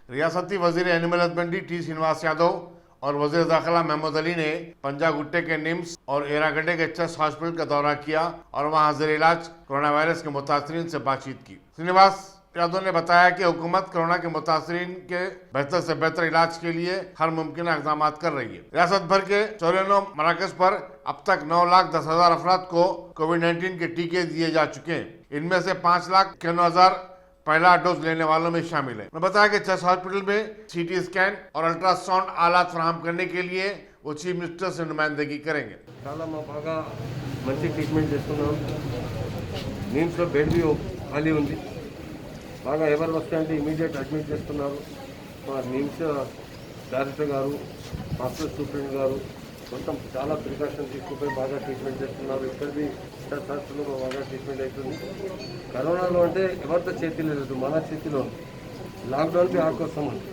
रियासती वजीर animal husbandry T Srinivas Yadav और वजीर दाखिला महमूद अली ने पंजागुट्टे के निम्स और एरागड्डे के चेस्ट हॉस्पिटल का दौरा किया और वहां हाजिर इलाज कोरोना वायरस के मुतासरीन से बातचीत की। श्रीनिवास यादव ने बताया कि हुकूमत कोरोना के मुतासरीन के बेहतर से बेहतर इलाज के लिए हर मुमकिन इक़दाम कर रही है। रियासत भर के 94 मराकज़ पर अब तक 9,10,000 अफराद को कोविड-19 के टीके दिए जा चुके हैं। इनमें से 5,91,000 पहला डोज लेने वालों में शामिल है। उन्होंने बताया कि चेस्ट हॉस्पिटल में सीटी स्कैन और अल्ट्रासाउंड आलात फराहम करने के लिए वो चीफ मिनिस्टर से नुमाइंदगी करेंगे। చాలా బాగా మంచి ట్రీట్మెంట్ చేస్తున్నాం। నిమ్స్లో బెడ్ भी ఖాళీ ఉంది। బాగా ఎవరు వస్తే అంటే ఇమీడియట్ అడ్మిట్ చేస్తున్నారు। మా నిమ్స్ డైరెక్టర్ గారు, హాస్పిటల్ సూపరింటెండెంట్ గారు మొత్తం చాలా ప్రికాషన్ తీసుకుపోయి బాగా ట్రీట్మెంట్ చేస్తున్నారు। ఇక్కడిది హాస్పిటల్లో బాగా ట్రీట్మెంట్ అవుతుంది। కరోనాలో అంటే ఎవరితో చేతిలో లేదు, మన చేతిలో లాక్డౌన్ भी ఆకోసం ఉంది।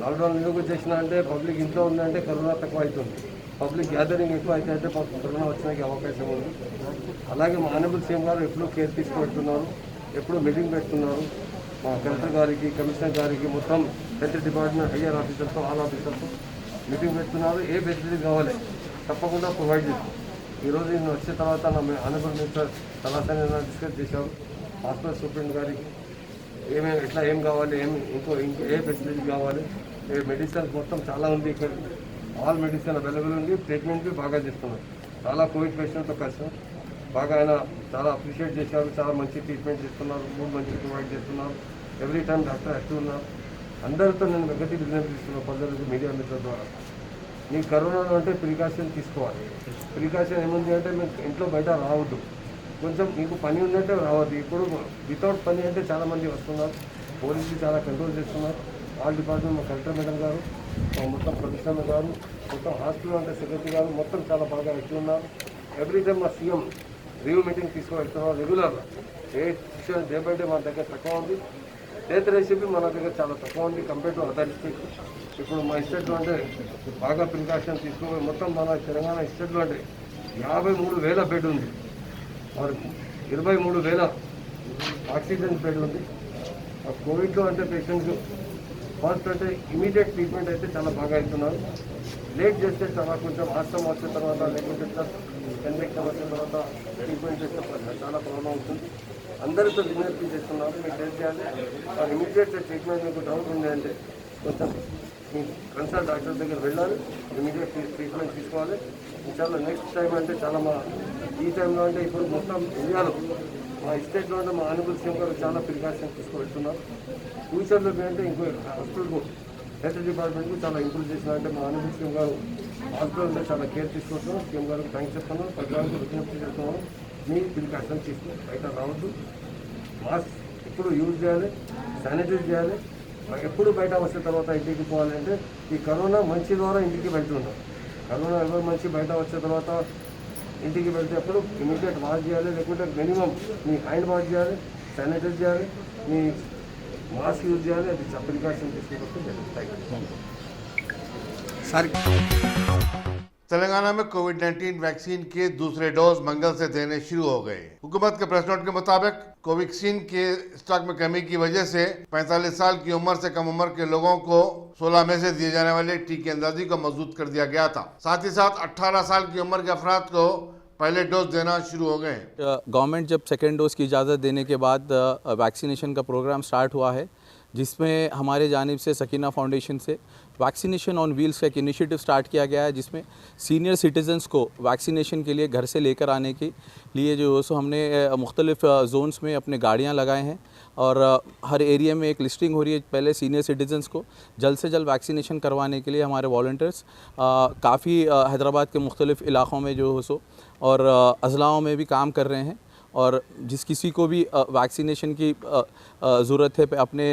లాక్డౌన్ ఎందుకు చేసినా అంటే పబ్లిక్ ఇంట్లో ఉందంటే కరోనా తక్కువ అవుతుంది, పబ్లిక్ గ్యాదరింగ్ ఎక్కువ అయితే అంటే కరోనా వచ్చడానికి అవకాశం ఉంది। అలాగే మా ఆనరబుల్ సీఎం గారు ఎప్పుడూ కేర్ తీసుకుపెడుతున్నారు, ఎప్పుడు మీటింగ్ పెడుతున్నారు। మా కలెక్టర్ గారికి, కమిషనర్ గారికి, మొత్తం హెల్త్ డిపార్ట్మెంట్ హయ్యర్ ఆఫీసర్తో, ఆల్ ఆఫీసర్తో మీటింగ్ పెడుతున్నారు। ఏ ఫెసిలిటీ కావాలి తప్పకుండా ప్రొవైడ్ చేస్తాం। ఈరోజు నేను వచ్చిన తర్వాత నా ఆనరబుల్ మినిస్టర్ సలహాని డిస్కస్ చేశారు। హాస్పిటల్ సూపరింటెండెంట్ గారికి ఎట్లా ఏం కావాలి, ఇంకో ఏ ఫెసిలిటీ కావాలి, ఏ మెడిసిన్స్ మొత్తం చాలా ఉంది, ఇక్కడ ఆల్ మెడిసిన్ అవైలబుల్ ఉంది। ట్రీట్మెంట్ బాగా చేస్తున్నారు। చాలా కోవిడ్ పేషెంట్తో కలిసి బాగా ఆయన చాలా అప్రిషియేట్ చేశారు। చాలా మంచి ట్రీట్మెంట్ చేస్తున్నారు, ఫుడ్ మంచి ప్రొవైడ్ చేస్తున్నారు। ఎవ్రీ టైం డాక్టర్ యాక్టివ్ ఉన్నారు। అందరితో నేను వెగటి విజ్ఞప్తి ఇస్తున్నాను ప్రజలకు, మీడియా మిత్రుల ద్వారా మీకు కరోనాలో అంటే ప్రికాషన్ తీసుకోవాలి। ప్రికాషన్ ఏముంది అంటే మీకు ఇంట్లో బయట రావద్దు, కొంచెం మీకు పని ఉందంటే రావద్దు। ఇప్పుడు వితౌట్ పని అంటే చాలామంది వస్తున్నారు, పోలీసులు చాలా కంట్రోల్ చేస్తున్నారు। ఆల్ డిపార్ట్మెంట్ మా కలెక్టర్ మేడం గారు, మొత్తం ప్రొఫెసర్ గారు, మొత్తం హాస్పిటల్ అంటే సెక్రటరీ గారు మొత్తం చాలా బాగా యాక్టివ్ ఉన్నారు। ఎవ్రీ టైం మా సీఎం రివ్యూ మీటింగ్ తీసుకువెళ్తున్నారు రెగ్యులర్గా। ఏ విషయం డే బై డే మన దగ్గర తక్కువ ఉంది, డెత్ రేషియో మన దగ్గర చాలా తక్కువ ఉంది కంపేర్ టు అదర్ స్టేట్। ఇప్పుడు మా స్టేట్లో అంటే బాగా ప్రికాషన్ తీసుకుని మొత్తం మన తెలంగాణ స్టేట్లో అంటే 53,000 బెడ్ ఉంది, మరి 23,000 ఆక్సిజన్ బెడ్ ఉంది। కోవిడ్లో అంటే పేషెంట్స్ ఫస్ట్ అంటే ఇమీడియట్ ట్రీట్మెంట్ అయితే చాలా బాగా అవుతున్నారు। లేట్ చేస్తే చాలా కొంచెం ఆస్తం వచ్చిన తర్వాత లేకుంటే ఇన్ఫెక్షన్ వచ్చిన తర్వాత ట్రీట్మెంట్ చేస్తే చాలా ప్రాబ్లం అవుతుంది। అందరితో విజ్ఞప్తి చేస్తున్నారు, మీకు హెల్ప్ చేయాలి। ఇమీడియట్ ట్రీట్మెంట్ మీకు డౌట్ ఉంది అంటే కొంచెం మీ కన్సల్ట్ డాక్టర్ దగ్గర వెళ్ళాలి, ఇమీడియట్ ట్రీట్మెంట్ తీసుకోవాలి। చాలా నెక్స్ట్ టైం అంటే చాలా మా ఈ టైంలో అంటే ఇప్పుడు మొత్తం ఇండియాలో మా స్టేట్లో అంటే మా ఆనరబుల్ సీఎం గారు చాలా ప్రికాషన్ తీసుకువెళ్తున్నారు। ఫ్యూచర్లో అంటే ఇంకో హాస్పిటల్కు హెల్త్ డిపార్ట్మెంట్కు చాలా ఇంప్రూవ్ చేసినారంటే మా ఆనరబుల్ సీఎం గారు హాస్పిటల్లో చాలా కేర్ తీసుకుంటున్నాం। సీఎం గారికి థ్యాంక్స్ చెప్తున్నాం, ప్రజలకు విజ్ఞప్తి చేస్తున్నాం, మీ ప్రికాషన్ తీసుకుని బయట రావద్దు, మాస్క్ ఎప్పుడు యూజ్ చేయాలి, శానిటైజ్ చేయాలి। ఎప్పుడు బయట వచ్చిన తర్వాత ఇంటికి పోవాలంటే ఈ కరోనా మంచి ద్వారా ఇంటికి వెళ్తున్నాం। కరోనా ఎవరు మంచి బయట వచ్చిన తర్వాత ఇంటికి వెళ్తే అప్పుడు ఇమీడియట్ వాష్ చేయాలి, లేకుంటే మినిమం మీ హ్యాండ్ వాష్ చేయాలి, శానిటైజ్ చేయాలి, మీ మాస్క్ యూజ్ చేయాలి। అది ప్రికాషన్ తీసుకుంటే सर तेलंगाना में कोविड-19 वैक्सीन के दूसरे डोज मंगल से देने शुरू हो गए। हुकूमत के प्रेस नोट के मुताबिक कोवैक्सीन के स्टॉक में कमी की वजह से 45 साल की उम्र से कम उम्र के लोगों को 16 मई से दिए जाने वाले टीके अंदाजी को मजबूत कर दिया गया था। साथ ही साथ 18 साल की उम्र के अफराद को पहले डोज देना शुरू हो गए। गवर्नमेंट जब सेकेंड डोज की इजाज़त देने के बाद वैक्सीनेशन का प्रोग्राम स्टार्ट हुआ है, जिसमें हमारे जानिब से सकीना फाउंडेशन से वैक्सीनेशन ऑन व्हील्स का एक इनिशिएटिव स्टार्ट किया गया है, जिसमें सीनियर सिटीज़न्स को वैक्सीनेशन के लिए घर से लेकर आने के लिए जो सो हमने मुख्तलिफ जोन्स में अपने गाड़ियाँ लगाए हैं और हर एरिया में एक लिस्टिंग हो रही है। पहले सीनियर सिटीज़न्स को जल्द से जल्द वैक्सीनेशन करवाने के लिए हमारे वॉलंटियर्स काफ़ी हैदराबाद के मुख्तलिफ इलाक़ों में जो सो और अज़लाओं में भी काम कर रहे हैं। और जिस किसी को भी वैक्सीनेशन की ज़रूरत है अपने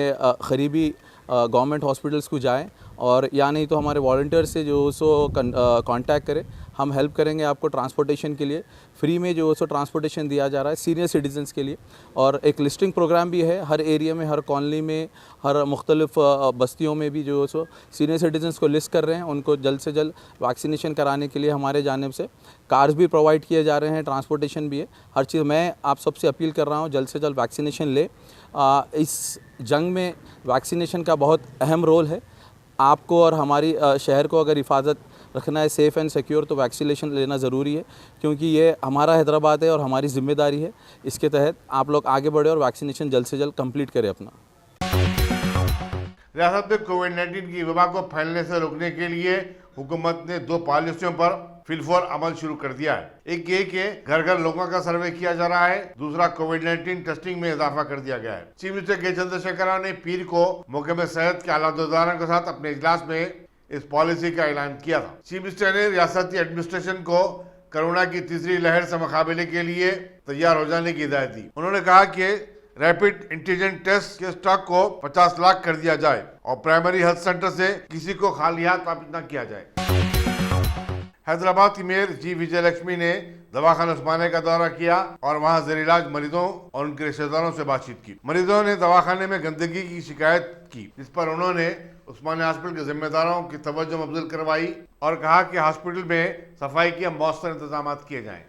क़रीबी गवर्नमेंट हॉस्पिटल्स को जाएं और या नहीं तो हमारे वॉलंटियर से जो सो कांटेक्ट करें, हम हेल्प करेंगे आपको ट्रांसपोर्टेशन के लिए। फ्री में जो सो ट्रांसपोर्टेशन दिया जा रहा है सीनियर सिटीज़न्स के लिए। और एक लिस्टिंग प्रोग्राम भी है, हर एरिया में, हर कॉलोनी में, हर मुख्तलिफ बस्तियों में भी जो सो सीनियर सिटीज़न्स को लिस्ट कर रहे हैं। उनको जल्द से जल्द वैक्सीनेशन कराने के लिए हमारे जानिब से कार्स भी प्रोवाइड किए जा रहे हैं, ट्रांसपोर्टेशन भी है, हर चीज़। मैं आप सबसे अपील कर रहा हूँ जल्द से जल्द वैक्सीनेशन ले। इस जंग में वैक्सीनेशन का बहुत अहम रोल है। आपको और हमारी शहर को अगर हिफाजत रखना है सेफ़ एंड सिक्योर तो वैक्सीनेशन लेना ज़रूरी है, क्योंकि ये हमारा हैदराबाद है और हमारी ज़िम्मेदारी है। इसके तहत आप लोग आगे बढ़े और वैक्सीनेशन जल्द से जल्द कंप्लीट करें अपना। रियासत में कोविड-19 की वबा को फैलने से रोकने के लिए हुकूमत ने 2 पॉलिसियों पर फिलफौर अमल शुरू कर दिया है। एक ये कि घर घर लोगों का सर्वे किया जा रहा है, दूसरा कोविड-19 टेस्टिंग में इजाफा कर दिया गया है। चीफ मिनिस्टर के चंद्रशेखर राव ने पीर को महकमे सेहत के आलादारों के साथ अपने इजलास में इस पॉलिसी का ऐलान किया था। चीफ मिनिस्टर ने रियासती एडमिनिस्ट्रेशन को कोरोना की तीसरी लहर से मुकाबले के लिए तैयार हो जाने की हिदायत दी। उन्होंने कहा कि रैपिड एंटीजन टेस्ट के स्टॉक को 50 लाख कर दिया जाए और प्राइमरी हेल्थ सेंटर से किसी को खाली हाथ वापस न किया जाए। हैदराबाद की मेयर जी विजयलक्ष्मी ने दवाखाना उस्मानिया का दौरा किया और वहां जेर इलाज मरीजों और उनके रिश्तेदारों से बातचीत की। मरीजों ने दवाखाने में गंदगी की शिकायत की, जिस पर उन्होंने उस्मानिया हॉस्पिटल के जिम्मेदारों की तवज्जो मबज़ूल करवाई और कहा कि हॉस्पिटल में सफाई के मौसर इंतजाम किए जाएं।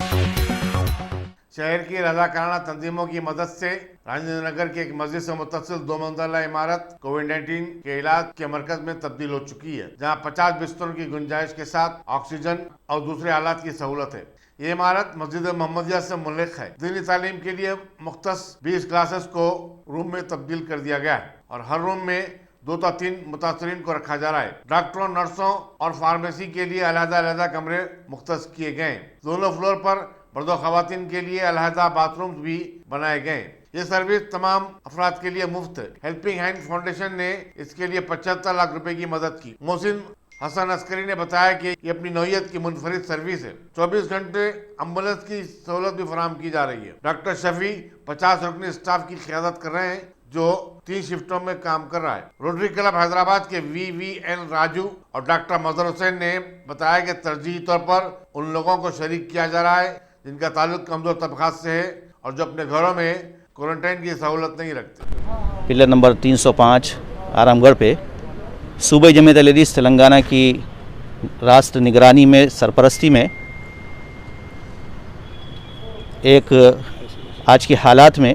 शहर की रज़ाकाराना तंजीमों की मदद से राजेंद्र नगर के एक मस्जिद से मुत्तसिल 2 मंजिला इमारत कोविड-19 के इलाज के मरकज में तब्दील हो चुकी है, जहां 50 बिस्तरों की गुंजाइश के साथ ऑक्सीजन और दूसरे आलात की सहूलत है। ये इमारत मस्जिद मोहम्मदिया से मुल्क है। दीनी तालीम के लिए मुख्तस 20 क्लासेस को रूम में तब्दील कर दिया गया है और हर रूम में 2 या 3 मुतासरीन को रखा जा रहा है। डॉक्टरों, नर्सों और फार्मेसी के लिए अलग-अलग कमरे मुख्तस किए गए। दोनों फ्लोर पर मर्दों खवातीन के लिए अलहदा बाथरूम भी बनाए गए। ये सर्विस तमाम अफराद के लिए मुफ्त है। हेल्पिंग हैंड फाउंडेशन ने इसके लिए 75 लाख रुपए की मदद की। मोहसिन हसन अस्करी ने बताया कि ये अपनी नौयत की मुनफरिद सर्विस है। 24 घंटे एम्बुलेंस की सहूलत भी फराहम की जा रही है। डॉक्टर शफी 50 रुकनी स्टाफ की क़यादत कर रहे हैं, जो 3 शिफ्टों में काम कर रहा है। रोटरी क्लब हैदराबाद के VVN राजू और डॉक्टर मजहर हुसैन ने बताया कि तरजीही तौर पर उन लोगों को शरीक किया जा रहा है जिनका ताल्लुक कमजोर तबकात से है और जो अपने घरों में क्वारंटाइन की सहूलत नहीं रखते। पिलर नंबर 305 आरामगढ़ पे सूबाई जमीयत अहले-हदीस तेलंगाना की राष्ट्र निगरानी में सरपरस्ती में एक आज की हालात में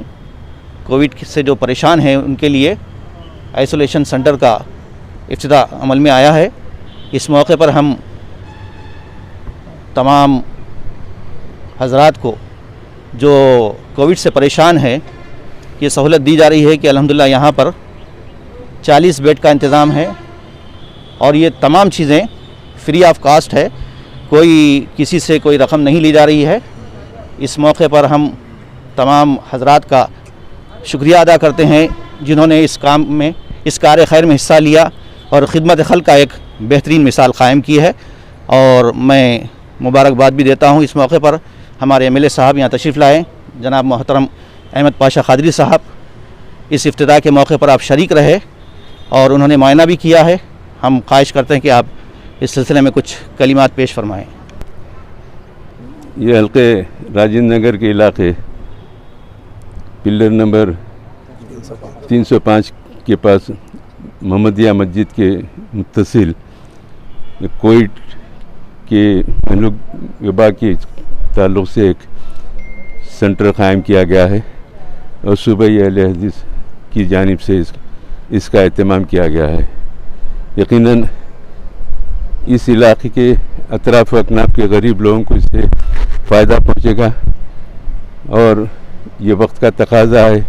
कोविड से जो परेशान हैं उनके लिए आइसोलेशन सेंटर का इफ्तिताह अमल में आया है। इस मौके पर हम तमाम हजरात को जो कोविड से परेशान है ये सहूलत दी जा रही है कि अल्हम्दुलिल्लाह यहाँ पर 40 बेड का इंतज़ाम है और ये तमाम चीज़ें फ्री ऑफ कास्ट है, कोई किसी से कोई रकम नहीं ली जा रही है। इस मौके पर हम तमाम हजरात का शुक्रिया अदा करते हैं जिन्होंने इस काम में, इस कार्य खैर में हिस्सा लिया और ख़िदमत खल्क़ का एक बेहतरीन मिसाल कायम की है। और मैं मुबारकबाद भी देता हूँ इस मौके पर हमारे MLA साहब यहाँ तशरीफ़ लाए, जनाब मोहतरम अहमद पाशा खादरी साहब। इस इफ्तिताह के मौके पर आप शरीक रहे और उन्होंने मुआयना भी किया है। हम ख्वाहिश करते हैं कि आप इस सिलसिले में कुछ कलिमात पेश फरमाएँ। ये हल्के राजेंद्र नगर के इलाके पिलर नंबर 305 के पास मोहम्मदिया मस्जिद के मुत्तसिल कोविड के वबा के ताल्लुक़ से एक सेंटर क़ायम किया गया है और सूबाई अहले हदीस की जानिब से इसका एहतमाम किया गया है। यकीनन इस इलाके के अतराफ़ अकनाफ के गरीब लोगों को इससे फ़ायदा पहुँचेगा और ये वक्त का तकाज़ा है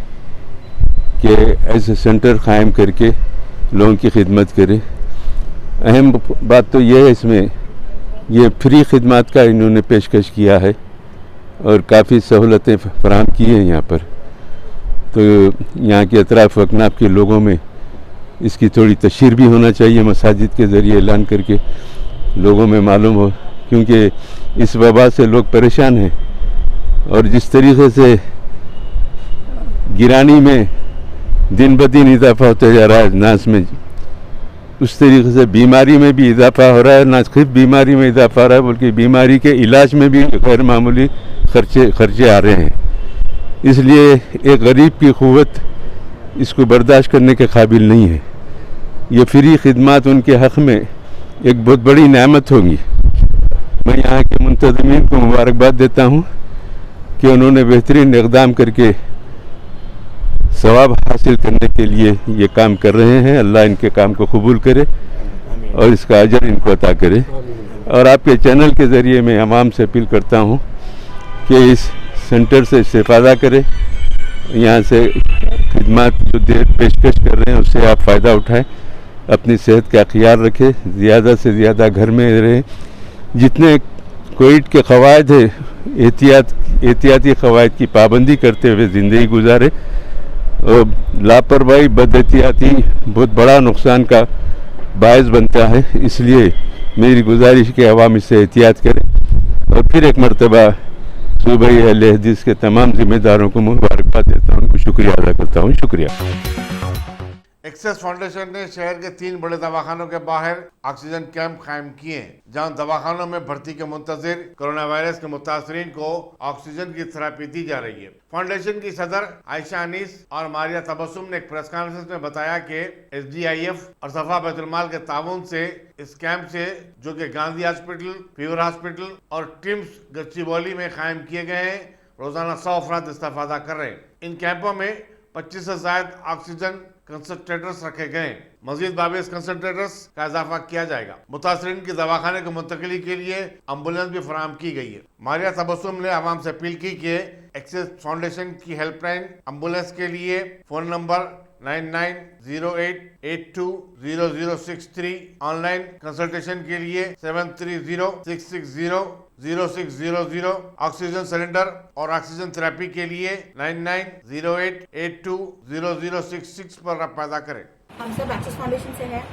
कि ऐसे सेंटर क़ायम करके लोगों की खिदमत करें। अहम बात तो ये है इसमें, ये फ्री खिदमत का इन्होंने पेशकश किया है और काफ़ी सहूलतें फराहम की हैं यहाँ पर। तो यहाँ के अतराफ़ अकनाफ के लोगों में इसकी थोड़ी तशहीर भी होना चाहिए, मसाजिद के ज़रिए ऐलान करके लोगों में मालूम हो, क्योंकि इस वबा से लोग परेशान हैं और जिस तरीके से गिरानी में दिन ब दिन इजाफा होता जा रहा है नास में, उस तरीके से बीमारी में भी इजाफा हो रहा है। ना सिर्फ बीमारी में इजाफा हो रहा है बल्कि बीमारी के इलाज में भी गैर मामूली खर्चे आ रहे हैं। इसलिए एक गरीब की क़ुव्वत इसको बर्दाश्त करने के काबिल नहीं है। ये फ्री खिदमत उनके हक़ में एक बहुत बड़ी नेमत होगी। मैं यहाँ के मुंतज़मीन को मुबारकबाद देता हूँ कि उन्होंने बेहतरीन इक़दाम करके सवाब हासिल करने के लिए ये काम कर रहे हैं। अल्लाह इनके काम को कबूल करे और इसका अजर इनको अता करे। और आपके चैनल के ज़रिए मैं आवाम से अपील करता हूँ कि इस सेंटर से इस्तेफ़ादा करें, यहाँ से खिदमत जो पेशकश कर रहे हैं उससे आप फ़ायदा उठाएं, अपनी सेहत का ख्याल रखें, ज़्यादा से ज़्यादा घर में रहें, जितने कोविड के क़वायद है एहतियाती क़वायद की पाबंदी करते हुए ज़िंदगी गुजारें। लापरवाही बदएहतियाती बहुत बड़ा नुकसान का बायस बनता है, इसलिए मेरी गुजारिश के अवाम इससे एहतियात करें। और फिर एक मरतबा सूबाई अहले हदीस के तमाम जिम्मेदारों को मुबारकबाद देता हूँ, उनको शुक्रिया अदा करता हूँ। शुक्रिया। एक्सेस फाउंडेशन ने शहर के 3 बड़े दवाखानों के बाहर ऑक्सीजन कैंप कायम किए हैं, जहां दवाखानों में भर्ती के मुंतजिर कोरोना वायरस के मुतासरीन को ऑक्सीजन की थेरेपी दी जा रही है। फाउंडेशन की सदर आयशा अनीस और मारिया तबस्सुम ने एक प्रेस कॉन्फ्रेंस में बताया कि SDIF और सफा बैतुल-माल के ताउन से इस कैंप से, जो कि गांधी हॉस्पिटल, फीवर हॉस्पिटल और टिम्स गच्चीबौली में कायम किए गए हैं, रोजाना 100 अफराद इस्तेफादा कर रहे हैं। इन कैंपों में 25 से ज्यादा ऑक्सीजन कंसंट्रेटर्स रखे गए। मजीद 22 कंसंट्रेटर्स का इजाफा किया जाएगा। मुतासरीन की दवाखाने को मुंतकिली के लिए एम्बुलेंस भी फराहम की गई है। मारिया तबस्सुम ने आवाम से अपील की कि एक्सेस फाउंडेशन की हेल्पलाइन एम्बुलेंस के लिए फ़ोन नंबर 9908820063, ऑनलाइन कंसल्टेशन के लिए 7306600600, ऑक्सीजन सिलेंडर और ऑक्सीजन थेरेपी के लिए 9908820066 पर पैदा करें। हम सब एक्सेस फाउंडेशन से हैं।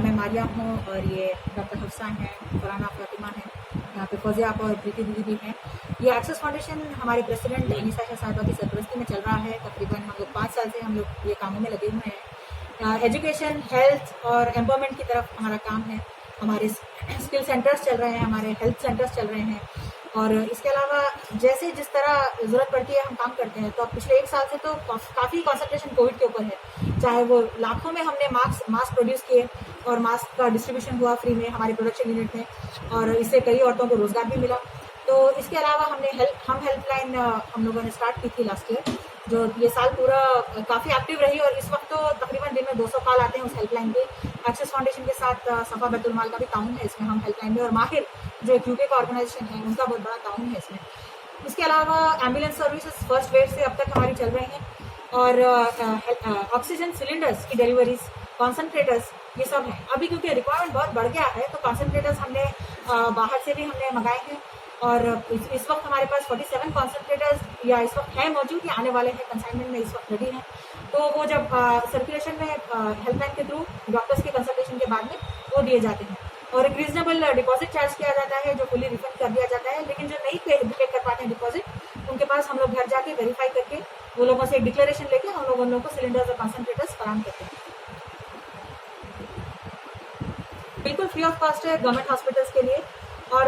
मैं मारिया हूँ और ये डॉक्टर हफ्सा हैं, फराना फातिमा हैं, यहाँ पे फौजिया और प्रीति दीदी भी हैं। ये एक्सेस फाउंडेशन हमारे प्रेसिडेंट अनीसा शाह साहिबा की सरपरस्ती में चल रहा है। तकरीबन हम लोग 5 साल से हम लोग ये कामों में लगे हुए हैं। एजुकेशन, हेल्थ और एम्पावरमेंट की तरफ हमारा काम है। हमारे स्किल सेंटर्स चल रहे हैं, हमारे हेल्थ सेंटर्स चल रहे हैं और इसके अलावा जैसे जिस तरह ज़रूरत पड़ती है हम काम करते हैं। तो अब पिछले 1 साल से तो काफ़ी कॉन्सेंट्रेशन कोविड के ऊपर है। चाहे वो लाखों में हमने मास्क प्रोड्यूस किए और मास्क का डिस्ट्रीब्यूशन हुआ फ्री में हमारे प्रोडक्शन यूनिट में और इससे कई औरतों को रोज़गार भी मिला। तो इसके अलावा हमने हेल्पलाइन हम लोगों ने स्टार्ट की थी लास्ट ईयर, जो ये साल पूरा काफ़ी एक्टिव रही और इस वक्त तो तकरीबन दिन में 200 कॉल आते हैं उस हेल्पलाइन पे। एक्सेस फाउंडेशन के साथ सफा बैतुल-माल का भी ताउन है इसमें, हम हेल्पलाइन में, और माहिर जो एक यूके का ऑर्गेनाइजेशन है उनका बहुत बड़ा ताउन है इसमें। इसके अलावा एम्बुलेंस सर्विसेज फर्स्ट वेव से अब तक हमारी चल रही हैं और ऑक्सीजन सिलेंडर्स की डिलीवरीज, कॉन्सनट्रेटर्स, ये सब है। अभी क्योंकि रिक्वायरमेंट बहुत बढ़ गया है तो कॉन्सनट्रेटर्स हमने बाहर से भी हमने मंगाए हैं और इस वक्त हमारे पास 47 कॉन्सनट्रेटर्स या इस वक्त है मौजूद या आने वाले हैं, कंसाइनमेंट में इस वक्त रेडी हैं। तो वो जब सर्कुलेशन में हेल्पलाइन के थ्रू डॉक्टर्स के कंसल्टेशन के बाद में वो दिए जाते हैं और एक रीजनेबल डिपॉजिट चार्ज किया जाता है जो फुली रिफंड कर दिया जाता है। लेकिन जो नहीं पे कर पाते हैं डिपॉजिट, उनके पास हम लोग घर जाके वेरीफाई करके वो लोगों से एक डिक्लेरेशन लेके हम लोग उन लोगों को सिलेंडर्स और कॉन्सनट्रेटर्स फराहम करते हैं। बिल्कुल फ्री ऑफ कॉस्ट है गवर्नमेंट हॉस्पिटल्स के लिए और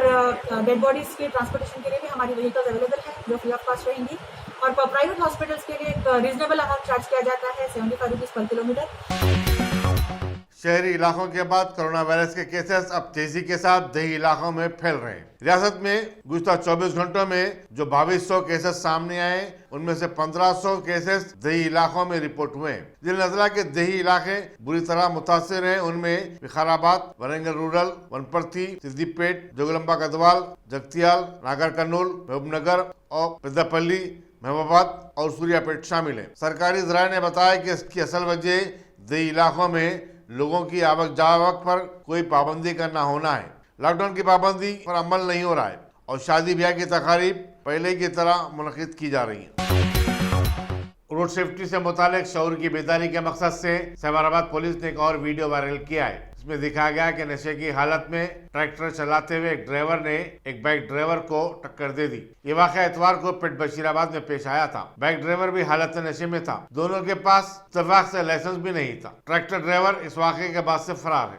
डेड बॉडीज के ट्रांसपोर्टेशन के लिए भी हमारी व्हीकल्स अवेलेबल है जो फ्री ऑफ कॉस्ट रहेंगी। और प्राइवेट हॉस्पिटल्स के लिए एक रीजनेबल अमाउंट चार्ज किया जाता है 75 रुपीज़ पर किलोमीटर। शहरी इलाकों के बाद कोरोना वायरस के केसेस अब तेजी के साथ देही इलाकों में फैल रहे हैं। रियासत में गुज़श्ता 24 घंटों में जो 2200 केसेस सामने आए, उनमें से 1500 केसेस देही इलाकों में रिपोर्ट हुए हैं। जिन अजला के देही इलाके बुरी तरह मुतासिर हैं उनमें विकाराबाद, वरंगल रूरल, वनपर्थी, सिद्दीपेट, जोगलम्बा गदवाल, जगतियाल, नागर कर्नूल, महबूबनगर और पेद्दापल्ली, महबूबाबाद और सूर्यापेट शामिल हैं। सरकारी ज़राए ने बताया कि इसकी असल वजह देही इलाकों में लोगों की आवक जावक पर कोई पाबंदी का न होना है। लॉकडाउन की पाबंदी पर अमल नहीं हो रहा है और शादी ब्याह की तकारीब पहले की तरह मुनक़िद की जा रही हैं। रोड सेफ्टी से मुतालिक शऊर की बेदारी के मकसद से सैबराबाद पुलिस ने एक और वीडियो वायरल किया है। इसमें दिखाया गया कि नशे की हालत में ट्रैक्टर चलाते हुए एक ड्राइवर ने एक बाइक ड्राइवर को टक्कर दे दी। ये वाक़या इतवार को पेट बशीराबाद में पेश आया था। बाइक ड्राइवर भी हालत नशे में था। दोनों के पास इत्तेफाक से लाइसेंस भी नहीं था। ट्रैक्टर ड्राइवर इस वाक़े के बाद से फरार है।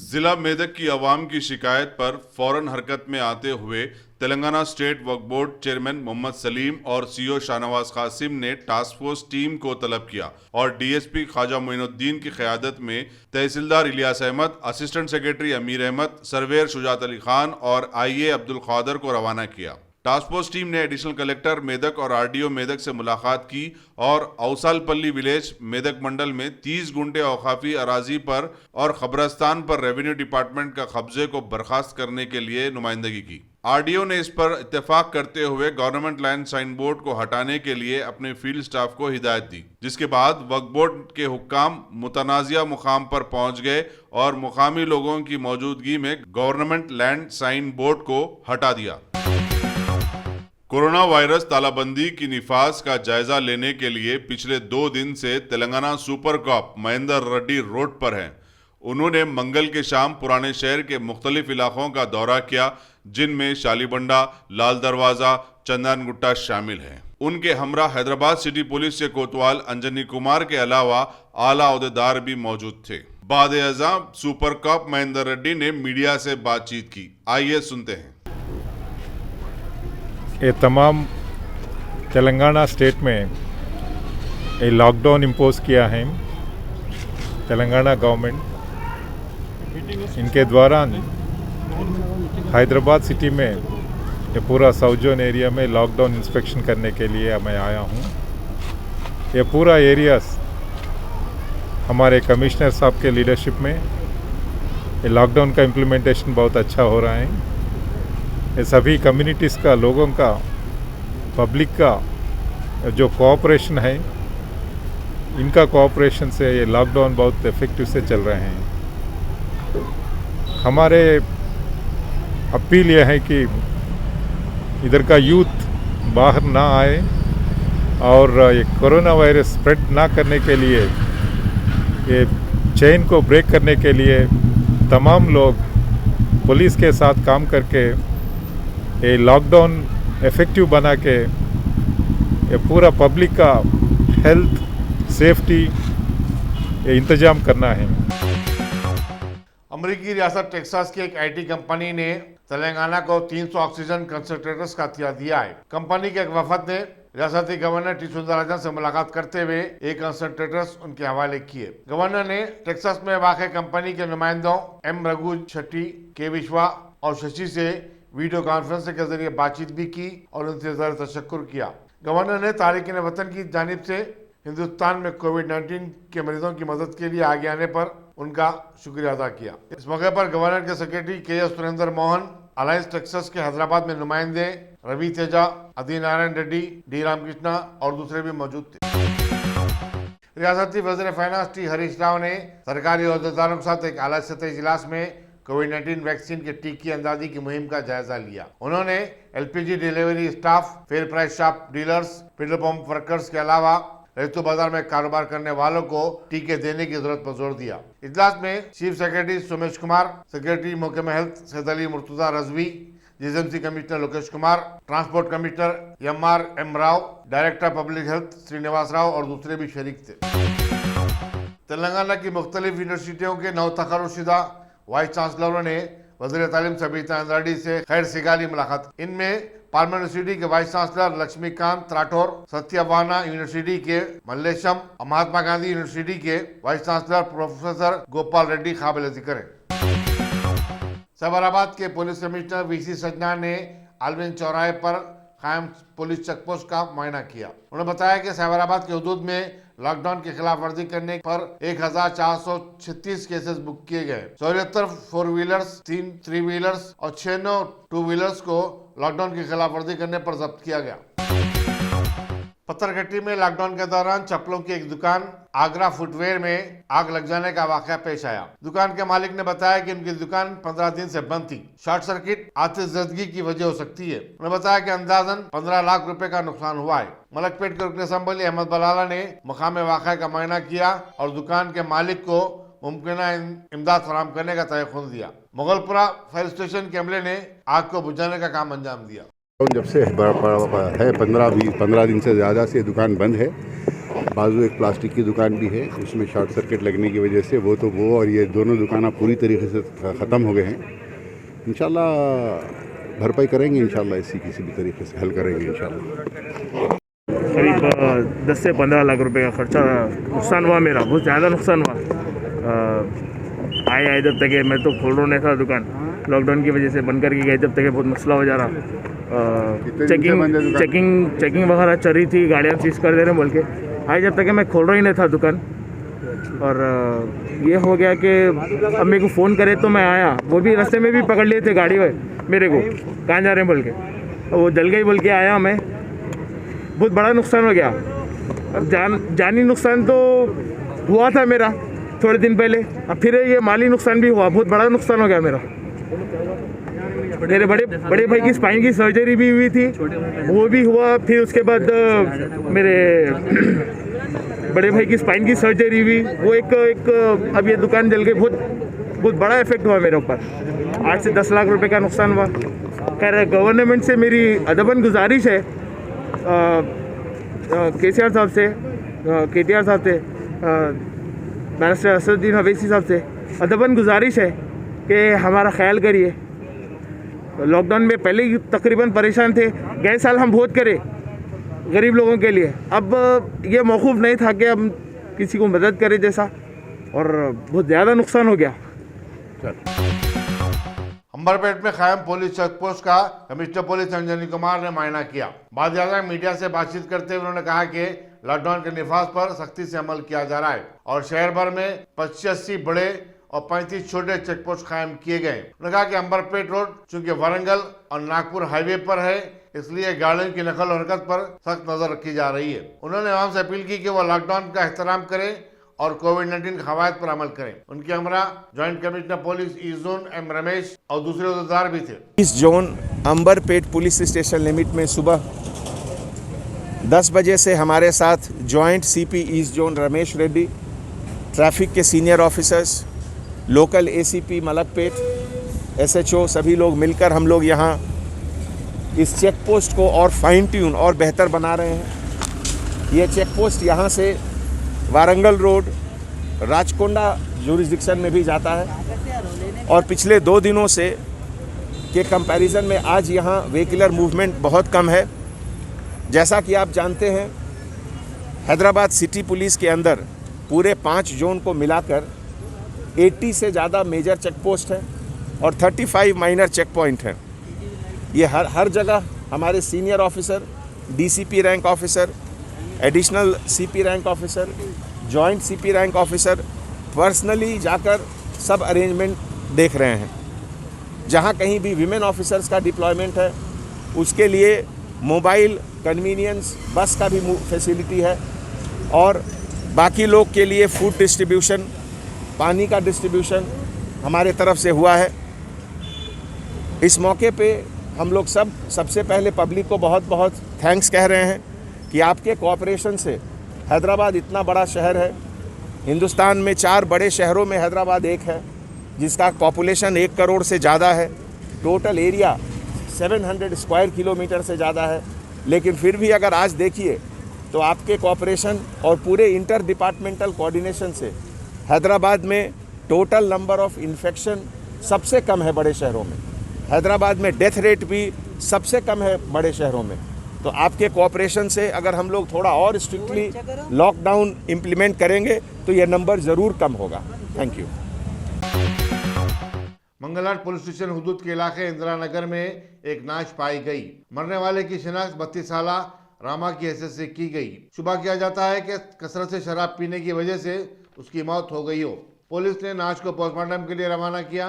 जिला मेदक की आवाम की शिकायत पर फौरन हरकत में आते हुए तेलंगाना स्टेट वक्फ बोर्ड चेयरमैन मोहम्मद सलीम और सीओ शाहनवाज कासिम ने टास्क फोर्स टीम को तलब किया और डीएसपी ख्वाजा मोइनुद्दीन की क़यादत में तहसीलदार इलियास अहमद, असिस्टेंट सेक्रेटरी अमीर अहमद, सर्वेयर शुजात अली खान और आईए अब्दुल कादर को रवाना किया। टास्क फोर्स टीम ने एडिशनल कलेक्टर मेदक और आरडीओ मेदक से मुलाकात की और औसालपल्ली विलेज मेदक मंडल में 30 गुंठे औकाफी अराजी पर और खबरस्तान पर रेवेन्यू डिपार्टमेंट का कब्जे को बर्खास्त करने के लिए नुमाइंदगी की। आरडीओ ने इस पर इत्तेफाक करते हुए गवर्नमेंट लैंड साइन बोर्ड को हटाने के लिए अपने फील्ड स्टाफ को हिदायत दी, जिसके बाद वक्फ बोर्ड के हुक्काम मुतनाज़िया मुकाम पर पहुंच गए और मुकामी लोगों की मौजूदगी में गवर्नमेंट लैंड साइन बोर्ड को हटा दिया। कोरोना वायरस तालाबंदी की निफाज का जायजा लेने के लिए पिछले 2 दिन से Telangana super cop Mahendra Reddy road पर हैं। उन्होंने मंगल के शाम पुराने शहर के मुख्तलिफ इलाकों का दौरा किया, जिनमें शालीबंडा, लाल दरवाजा, चंदनगुट्टा शामिल हैं। उनके हमरा हैदराबाद सिटी पुलिस के कोतवाल अंजनी कुमार के अलावा आला ओहदेदार भी मौजूद थे। बाद अज़ां सुपर कॉप महेंद्र रेड्डी ने मीडिया से बातचीत की। आइए सुनते हैं। ये तमाम तेलंगाना स्टेट में ये लॉकडाउन इम्पोज किया है तेलंगाना गवर्नमेंट। इनके दौरान हैदराबाद सिटी में ये पूरा साउथ जोन एरिया में लॉकडाउन इंस्पेक्शन करने के लिए मैं आया हूँ। ये पूरा एरिया हमारे कमिश्नर साहब के लीडरशिप में ये लॉकडाउन का इम्प्लीमेंटेशन बहुत अच्छा हो रहा है। ये सभी कम्युनिटीज़ का, लोगों का, पब्लिक का जो कोऑपरेशन है, इनका कोऑपरेशन से ये लॉकडाउन बहुत इफेक्टिव से चल रहे हैं। हमारे अपील यह है कि इधर का यूथ बाहर ना आए और ये कोरोना वायरस स्प्रेड ना करने के लिए, ये चेन को ब्रेक करने के लिए तमाम लोग पुलिस के साथ काम करके ये लॉकडाउन इफेक्टिव बना के ये पूरा पब्लिक का हेल्थ सेफ्टी ये इंतजाम करना है। अमेरिकी रियासत टेक्सास की एक आईटी कंपनी ने तेलंगाना को 300 ऑक्सीजन कंसंट्रेटर्स का हथियार दिया है। कंपनी के एक वफद ने रियासती गवर्नर टी सुंदरराजन से मुलाकात करते हुए एक कंसंट्रेटर्स उनके हवाले किए। गवर्नर ने टेक्सास में वाक़ कंपनी के नुमाइंदों एम रघु छठी, के विश्वा और शशि से वीडियो कॉन्फ्रेंस के जरिए बातचीत भी की और उनसे ज़रूर तशक्कुर किया। गवर्नर ने तारिकीन वतन की जानिब से हिंदुस्तान में कोविड-19 के मरीजों की मदद के लिए आगे आने पर उनका शुक्रिया अदा किया। इस मौके पर गवर्नर के secretary KS. Surendra Mohan, alliance Texas के हैदराबाद में नुमाइंदे रवि तेजा, अदी नारायण रेड्डी, डी रामकृष्णा और दूसरे भी मौजूद थे। रियासती वज़ीर फाइनेंस टी हरीश राव ने सरकारी अहदेदारों के साथ एक आला सतही इजलास में कोविड-19 वैक्सीन के टीके अंदाजी की मुहिम का जायजा लिया। उन्होंने LPG delivery staff, fair price shop dealers, petrol pump workers के अलावा रेतु बाजार में कारोबार करने वालों को टीके देने की जरूरत पर जोर दिया। इजलास में chief secretary Somesh Kumar, secretary महकमा health Syed Ali Murtaza Rizvi, GMC commissioner Lokesh Kumar, transport commissioner MR M Rao, director public health Srinivas Rao और दूसरे भी शरीक थे। तेलंगाना की मुख्तलिफ यूनिवर्सिटियों के नौ तखर्रुशुदा वाइस चांसलरों ने वज़ीर तालीम सबीता अंद्राडी से खैर सिगाली मुलाकात। इनमें पार्मा यूनिवर्सिटी के vice chancellor Laxmikant Rathore, Satavahana university के मल्लेशम और महात्मा गांधी यूनिवर्सिटी के vice chancellor professor Gopal Reddy काबिल जिक्र हैं। साबराबाद के पुलिस कमिश्नर वीसी सजना ने आलविन चौराहे पर कायम पुलिस चेकपोस्ट का मुआयना किया। उन्होंने बताया कि साबराबाद के हदूद में लॉकडाउन की खिलाफ वर्जी करने पर 1436 केसेस बुक किए गए। 74 4 व्हीलर्स, 3 3 व्हीलर्स और 6 2 व्हीलर्स को लॉकडाउन की खिलाफ वर्जी करने पर जब्त किया गया। पत्थरघट्टी में लॉकडाउन के दौरान चप्पलों की एक दुकान आगरा फुटवेयर में आग लग जाने का वाकया पेश आया। दुकान के मालिक ने बताया कि उनकी दुकान 15 दिन से बंद थी। शॉर्ट सर्किट आतिशबाजी की वजह हो सकती है। उन्होंने बताया कि अंदाजन 15 लाख रुपए का नुकसान हुआ है। मलकपेट के रुकन असम्बली अहमद बलाला ने मकाम वाकया का मुआयना किया और दुकान के मालिक को मुमकिन इमदाद फराहम करने का तयक़ुन दिया। मुगलपुरा फायर स्टेशन के अमले ने आग को बुझाने का काम अंजाम दिया। जब से है 15 दिन से ज़्यादा से दुकान बंद है। बाजू एक प्लास्टिक की दुकान भी है, उसमें शॉर्ट सर्किट लगने की वजह से वो और ये दोनों दुकान पूरी तरीके से ख़त्म हो गए हैं। इंशाल्लाह भरपाई करेंगे, इंशाल्लाह इसी किसी भी तरीके से हल करेंगे इंशाल्लाह। करीब 10 से 15 लाख रुपए का खर्चा नुकसान हुआ, मेरा बहुत ज़्यादा नुकसान हुआ। आए जब तक मैं तो खोल रहा नहीं था दुकान, लॉकडाउन की वजह से बंद करके गए जब तक बहुत मसला हो जा रहा। चेकिंग वगैरह चल रही थी, गाड़ियाँ सीज कर दे रहे बोल के आए जब तक मैं खोल रहा ही नहीं था दुकान। और ये हो गया कि अब मेरे को फ़ोन करे तो मैं आया, वो भी रास्ते में भी पकड़ लिए थे गाड़ी मेरे को, कहाँ जा रहे हैं बोल के, वो जल गई बोल के आया मैं। बहुत बड़ा नुकसान हो गया। अब जानी नुकसान तो हुआ था मेरा थोड़े दिन पहले, अब फिर ये माली नुकसान भी हुआ, बहुत बड़ा नुकसान हो गया मेरा। मेरे बड़े भाई की स्पाइन की सर्जरी भी हुई थी, वो भी हुआ। फिर उसके बाद मेरे बड़े भाई की स्पाइन की सर्जरी हुई, वो एक अब ये दुकान जल गई। बहुत बड़ा इफेक्ट हुआ मेरे ऊपर, 8 से 10 लाख रुपए का नुकसान हुआ। खैर गवर्नमेंट से मेरी अदबन गुजारिश है, KCR साहब से, KTR साहब से, बैरिस्टर असदुद्दीन अवैसी साहब से अदबन गुजारिश है कि हमारा ख्याल करिए। लॉकडाउन में पहले ही तकरीबन परेशान थे, गए साल हम बहुत करे गरीब लोगों के लिए, अब ये मौकूफ़ नहीं था कि हम किसी को मदद करें जैसा, और बहुत ज़्यादा नुकसान हो गया। अंबरपेट में कायम पुलिस चेक पोस्ट का कमिश्नर पुलिस अंजनी कुमार ने मुआयना किया। बाद मीडिया से बातचीत करते हुए उन्होंने कहा कि लॉकडाउन के निफाज पर सख्ती से अमल किया जा रहा है और शहर भर में 25-80 बड़े और 35 छोटे चेक पोस्ट कायम किए गए। उन्होंने कहा कि अंबरपेट रोड चूंकि वारंगल और नागपुर हाईवे पर है, इसलिए गाड़ियों की नकल और हरकत पर सख्त नजर रखी जा रही है। उन्होंने आवाम से अपील की कि वो लॉकडाउन का एहतराम करें और कोविड-19 कवायद पर अमल करें। उनके हमरा joint commissioner police east zone M Ramesh और दूसरे उद्देदार भी थे। East zone Amberpet police station limit में सुबह 10 बजे से हमारे साथ joint CP east zone Ramesh Reddy, traffic के senior officers, local ACP Malakpet, SHO सभी लोग मिलकर हम लोग यहाँ इस चेक पोस्ट को और फाइन ट्यून और बेहतर बना रहे हैं। ये चेक पोस्ट यहाँ से वारंगल रोड, राचकोंडा जुरिस्डिक्शन में भी जाता है और पिछले 2 दिनों से के कंपैरिजन में आज यहाँ व्हीकलर मूवमेंट बहुत कम है। जैसा कि आप जानते हैं, हैदराबाद सिटी पुलिस के अंदर पूरे 5 जोन को मिलाकर 80 से ज़्यादा मेजर चेक पोस्ट हैं और 35 माइनर चेक पॉइंट हैं। ये हर जगह हमारे senior officer, DCP rank officer, additional CP rank officer, joint CP rank officer personally जाकर सब अरेंजमेंट देख रहे हैं। जहाँ कहीं भी विमेन ऑफिसर्स का डिप्लॉयमेंट है, उसके लिए मोबाइल कन्वीनियंस बस का भी फैसिलिटी है और बाकी लोग के लिए फूड डिस्ट्रीब्यूशन, पानी का डिस्ट्रीब्यूशन हमारे तरफ से हुआ है। इस मौके पे हम लोग सबसे पहले पब्लिक को बहुत बहुत थैंक्स कह रहे हैं कि आपके कोऑपरेशन से हैदराबाद इतना बड़ा शहर है। हिंदुस्तान में 4 बड़े शहरों में हैदराबाद एक है, जिसका पॉपुलेशन 1 करोड़ से ज़्यादा है। टोटल एरिया 700 स्क्वायर किलोमीटर से ज़्यादा है, लेकिन फिर भी अगर आज देखिए तो आपके कोऑपरेशन और पूरे इंटर डिपार्टमेंटल कोऑर्डिनेशन से हैदराबाद में टोटल नंबर ऑफ इन्फेक्शन सबसे कम है बड़े शहरों में। हैदराबाद में डेथ रेट भी सबसे कम है बड़े शहरों में। तो आपके कोऑपरेशन से अगर हम लोग थोड़ा और स्ट्रिक्टली लॉकडाउन इम्प्लीमेंट करेंगे तो ये नंबर ज़रूर कम होगा। Thank you. Mangalhat police station हुदूद के इलाके इंदिरा नगर में एक नाश पाई गई। मरने वाले की शिनाख्त 32 साला रामा की हैसियत से की गई। शुबा किया जाता है कि कसरत से शराब पीने की वजह से उसकी मौत हो गई हो। पुलिस ने नाश को पोस्टमार्टम के लिए रवाना किया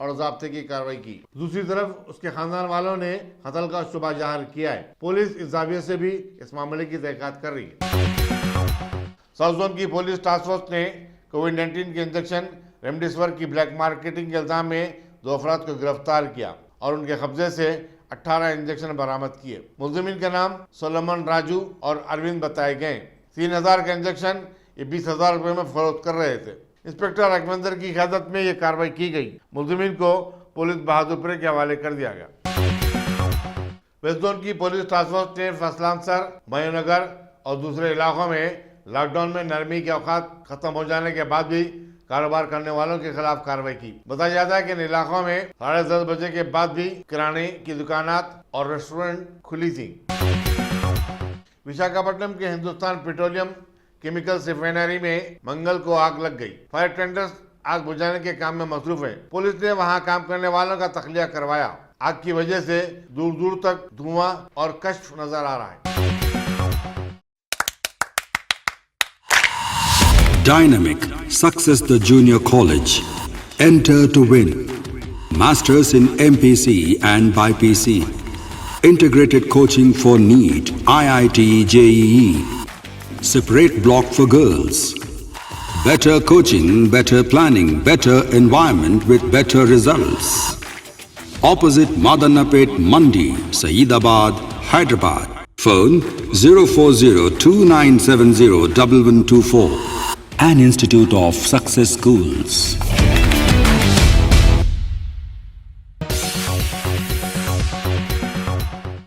और ज़ाब्ते की कार्रवाई की। दूसरी तरफ उसके खानदान वालों ने कत्ल का शुबा जाहिर किया है। पुलिस इस जाविये से भी इस मामले की तहकीकात कर रही है। साउथ जोन की पुलिस टास्क फोर्स ने कोविड-19 के इंजेक्शन रेमडेसिविर की ब्लैक मार्केटिंग के इल्जाम में 2 अफराद को गिरफ्तार किया और उनके कब्जे से 18 इंजेक्शन बरामद किए। मुलजिमीन का नाम सोलोमन राजू और अरविंद बताए गए। 3000 का इंजेक्शन ये 20,000 रुपए में फरोख्त कर रहे थे। इंस्पेक्टर अकमंदर की क़यादत में ये कार्रवाई की गई। मुलजिमीन को पुलिस बहादुरपुर के हवाले कर दिया गया। वेस्ट जोन की पुलिस टास्क फोर्स ने फसलांसर, मयूनगर और दूसरे इलाकों में लॉकडाउन में नरमी के औकात खत्म हो जाने के बाद भी कारोबार करने वालों के खिलाफ कार्रवाई की। बताया जाता है कि इन इलाकों में 10:30 बजे के बाद भी किराने की दुकानात और रेस्टोरेंट खुली थी। विशाखापट्टनम के हिंदुस्तान पेट्रोलियम केमिकल्स रिफाइनरी में मंगल को आग लग गई। फायर टेंडर्स आग बुझाने के काम में मसरूफ है। पुलिस ने वहां काम करने वालों का तखलिया करवाया। आग की वजह से दूर दूर तक धुआं और कश्फ नजर आ रहा है। Dynamic Success the Junior College. Enter to win. Masters in MPC and BPC. Integrated coaching for NEET, IIT, JEE. Separate block for girls. Better coaching, better planning, better environment with better results. Opposite Madanapet Mandi, Saeedabad, Hyderabad. Phone 04029701124. An Institute of Success Schools.